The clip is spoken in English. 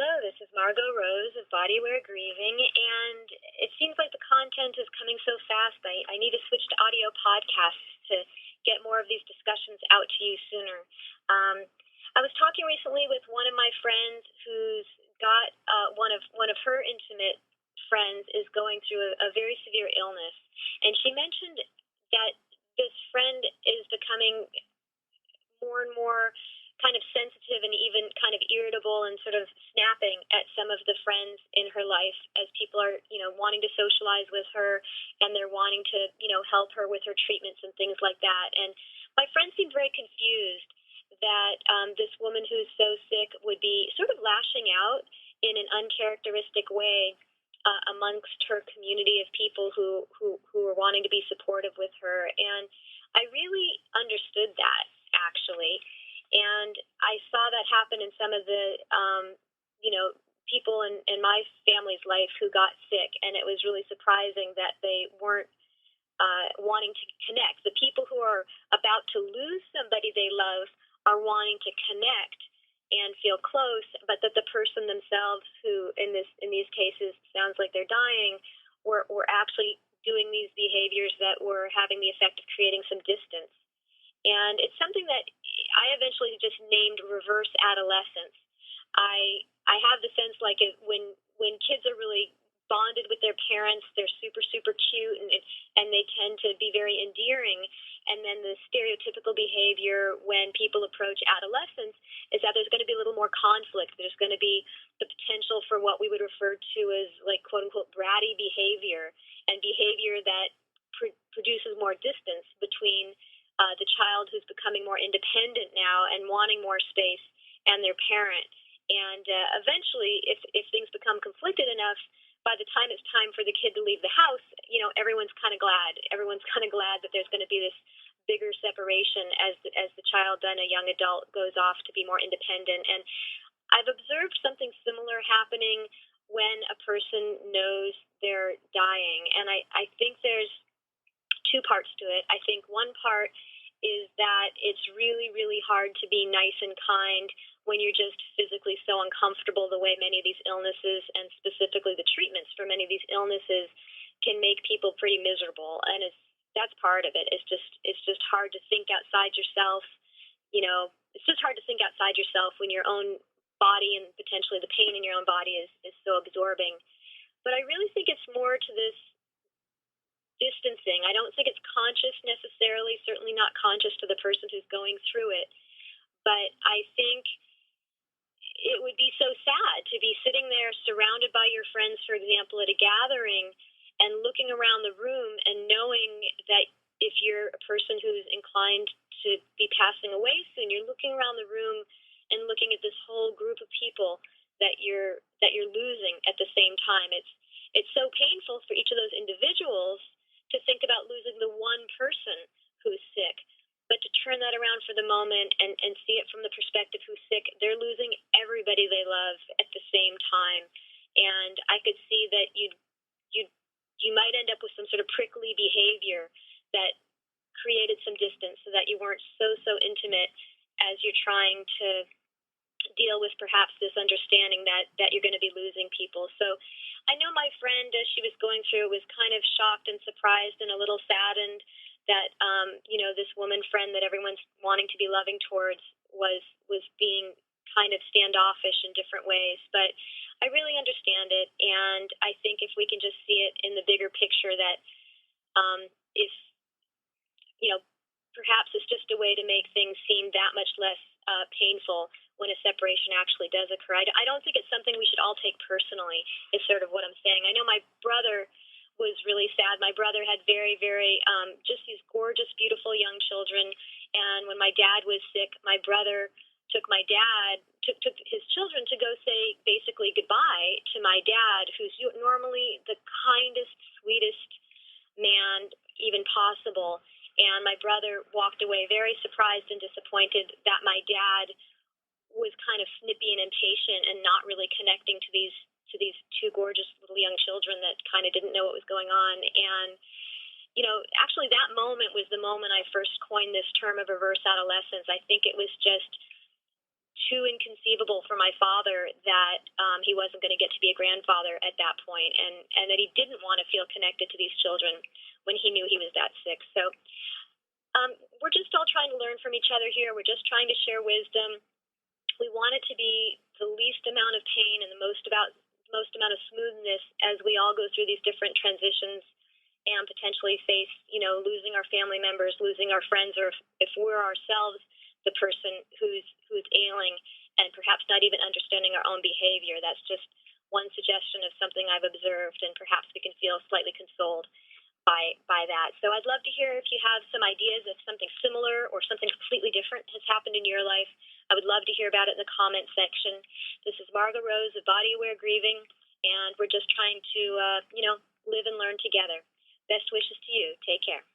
Hello, this is Margot Rose of Bodyware Grieving, and it seems like the content is coming so fast. I need to switch to audio podcasts to get more of these discussions out to you sooner. I was talking recently with one of my friends who's got one of her intimate friends is going through a very severe illness, and she mentioned that this friend is becoming more and more kind of sensitive and even kind of irritable and sort of snapping at some of the friends in her life as people are, wanting to socialize with her and they're wanting to, help her with her treatments and things like that. And my friend seemed very confused that this woman who's so sick would be sort of lashing out in an uncharacteristic way amongst her community of people who are wanting to be supportive with her. And I really understood that, actually. And I saw that happen in some of the, people in my family's life who got sick, and it was really surprising that they weren't wanting to connect. The people who are about to lose somebody they love are wanting to connect and feel close, but that the person themselves, who in these cases sounds like they're dying, were actually doing these behaviors that were having the effect of creating some distance. And it's something that I eventually just named reverse adolescence. I have the sense like when kids are really bonded with their parents, they're super, super cute and they tend to be very endearing. And then the stereotypical behavior when people approach adolescence is that there's going to be a little more conflict. There's going to be the potential for what we would refer to as like quote unquote bratty behavior and behavior that produces more distance between the child who's becoming more independent now and wanting more space and their parent. And eventually, if things become conflicted enough, by the time it's time for the kid to leave the house, everyone's kind of glad. Everyone's kind of glad that there's going to be this bigger separation as the child, then a young adult, goes off to be more independent. And I've observed something similar happening when a person knows they're dying. And I think there's two parts to it. I think one part is that it's really, really hard to be nice and kind when you're just physically so uncomfortable the way many of these illnesses, and specifically the treatments for many of these illnesses, can make people pretty miserable. And that's part of it. It's just hard to think outside yourself. It's just hard to think outside yourself when your own body and potentially the pain in your own body is so absorbing. But I really think it's more to this distancing. I don't think it's conscious necessarily, certainly not conscious to the person who's going through it. But I think it would be so sad to be sitting there surrounded by your friends, for example, at a gathering and looking around the room and knowing that if you're a person who's inclined to be passing away soon, you're looking around the room and looking at this whole group of people that you're losing at the same time. It's so painful for each of those individuals to think about losing the one person who's sick, but to turn that around for the moment and see it from the perspective who's sick, they're losing everybody they love at the same time. And I could see that you might end up with some sort of prickly behavior that created some distance so that you weren't so intimate as you're trying to deal with perhaps this understanding that you're going to be losing people. So I know my friend, as she was going through, was kind of shocked and surprised and a little saddened that, this woman friend that everyone's wanting to be loving towards was being kind of standoffish in different ways. But I really understand it. And I think if we can just see it in the bigger picture that if, perhaps it's just a way to make things seem that much less painful when a separation actually does occur. I don't think it's something we should all take personally, is sort of what I'm saying. I know my brother was really sad. My brother had very, very, just these gorgeous, beautiful young children. And when my dad was sick, my brother took his children to go say basically goodbye to my dad, who's normally the kindest, sweetest man even possible. And my brother walked away very surprised and disappointed that my dad was kind of snippy and impatient and not really connecting to these two gorgeous little young children that kind of didn't know what was going on. And actually that moment was the moment I first coined this term of reverse adolescence. I think it was just too inconceivable for my father that he wasn't going to get to be a grandfather at that point, and that he didn't want to feel connected to these children when he knew he was that sick. So we're just all trying to learn from each other here. We're just trying to share wisdom. We want it to be the least amount of pain and the most amount of smoothness as we all go through these different transitions and potentially face, losing our family members, losing our friends, or if we're ourselves the person who's ailing and perhaps not even understanding our own behavior. That's just one suggestion of something I've observed, and perhaps we can feel slightly consoled by that. So I'd love to hear if you have some ideas if something similar or something completely different has happened in your life. I would love to hear about it in the comment section. This is Margot Rose of Body Aware Grieving, and we're just trying to, live and learn together. Best wishes to you. Take care.